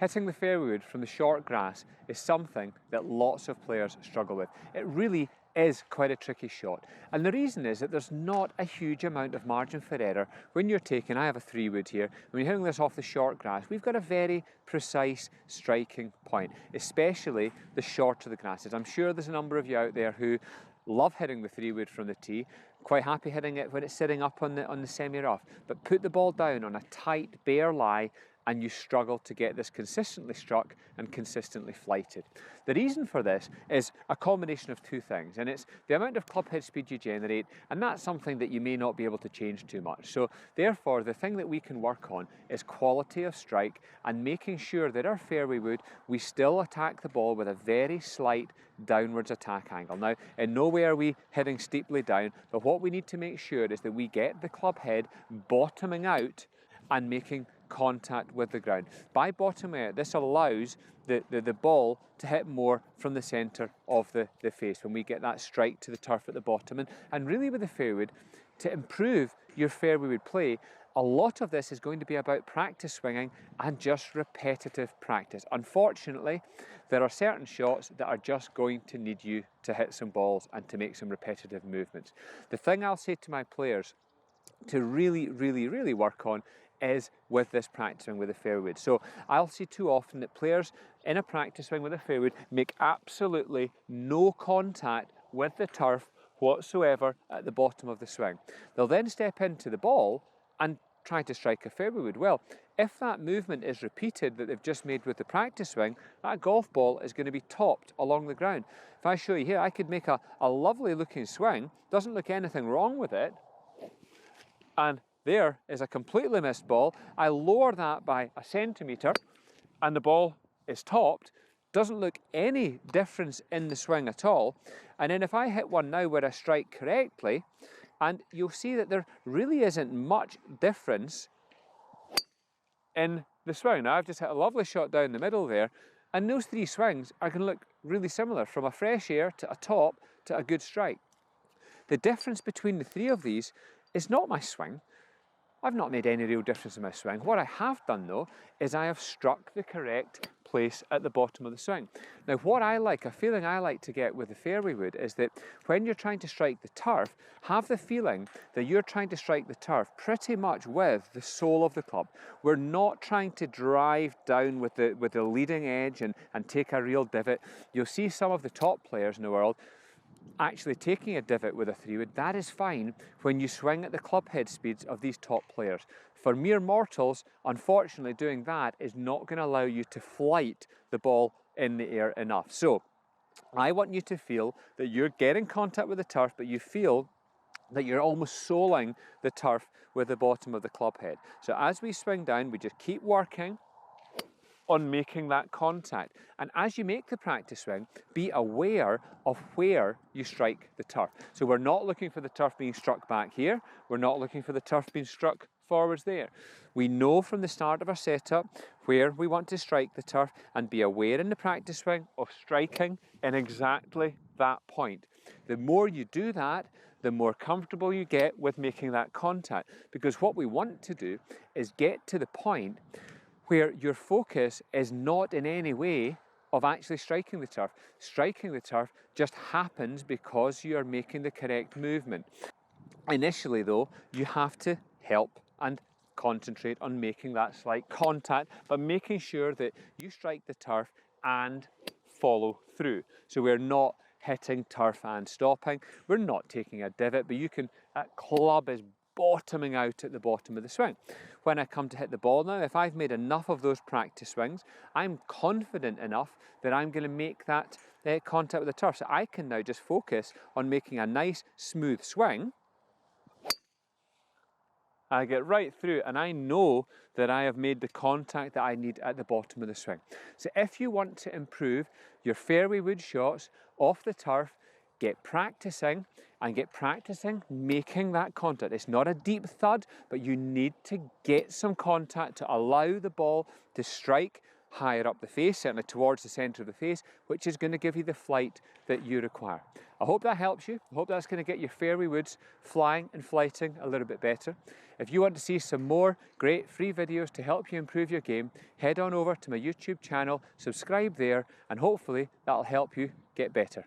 Hitting the fairway wood from the short grass is something that lots of players struggle with. It really is quite a tricky shot. And the reason is that there's not a huge amount of margin for error when you're taking, I have a 3-wood here, when you're hitting this off the short grass, we've got a very precise striking point, especially the shorter the grass is. I'm sure there's a number of you out there who love hitting the 3-wood from the tee, quite happy hitting it when it's sitting up on the semi-rough, but put the ball down on a tight, bare lie and you struggle to get this consistently struck and consistently flighted. The reason for this is a combination of two things, and it's the amount of club head speed you generate, and that's something that you may not be able to change too much. So therefore, the thing that we can work on is quality of strike and making sure that our fairway wood, we still attack the ball with a very slight downwards attack angle. Now, in no way are we heading steeply down, but what we need to make sure is that we get the club head bottoming out and making contact with the ground. By bottoming out, this allows the ball to hit more from the centre of the face when we get that strike to the turf at the bottom. And really with the fairway wood, to improve your fairway wood play, a lot of this is going to be about practice swinging and just repetitive practice. Unfortunately, there are certain shots that are just going to need you to hit some balls and to make some repetitive movements. The thing I'll say to my players to really work on is with this practice swing with the fairway wood. So I'll see too often that players in a practice swing with a fairway wood make absolutely no contact with the turf whatsoever at the bottom of the swing. They'll then step into the ball and try to strike a fairway wood. Well, if that movement is repeated that they've just made with the practice swing, that golf ball is going to be topped along the ground. If I show you here, I could make a lovely looking swing, doesn't look anything wrong with it, and there is a completely missed ball. I lower that by a centimetre and the ball is topped. Doesn't look any difference in the swing at all. And then if I hit one now where I strike correctly, and you'll see that there really isn't much difference in the swing. Now I've just hit a lovely shot down the middle there, and those three swings are going to look really similar, from a fresh air to a top to a good strike. The difference between the three of these is not my swing. I've not made any real difference in my swing. What I have done though, is I have struck the correct place at the bottom of the swing. Now what I like, a feeling I like to get with the fairway wood is that when you're trying to strike the turf, have the feeling that you're trying to strike the turf pretty much with the sole of the club. We're not trying to drive down with the leading edge and take a real divot. You'll see some of the top players in the world actually taking a divot with a 3-wood. That is fine when you swing at the club head speeds of these top players. For mere mortals, unfortunately, doing that is not going to allow you to flight the ball in the air enough. So I want you to feel that you're getting contact with the turf, but you feel that you're almost soling the turf with the bottom of the club head. So as we swing down, we just keep working on making that contact. And as you make the practice swing, be aware of where you strike the turf. So we're not looking for the turf being struck back here. We're not looking for the turf being struck forwards there. We know from the start of our setup where we want to strike the turf, and be aware in the practice swing of striking in exactly that point. The more you do that, the more comfortable you get with making that contact. Because what we want to do is get to the point where your focus is not in any way of actually striking the turf. Striking the turf just happens because you are making the correct movement. Initially though, you have to help and concentrate on making that slight contact, but making sure that you strike the turf and follow through. So we're not hitting turf and stopping. We're not taking a divot, but you can, that club is bottoming out at the bottom of the swing. When I come to hit the ball now, if I've made enough of those practice swings, I'm confident enough that I'm going to make that contact with the turf. So I can now just focus on making a nice smooth swing. I get right through and I know that I have made the contact that I need at the bottom of the swing. So if you want to improve your fairway wood shots off the turf, get practicing and get practicing making that contact. It's not a deep thud, but you need to get some contact to allow the ball to strike higher up the face, certainly towards the centre of the face, which is going to give you the flight that you require. I hope that helps you. I hope that's going to get your fairway woods flying and flighting a little bit better. If you want to see some more great free videos to help you improve your game, head on over to my YouTube channel, subscribe there, and hopefully that'll help you get better.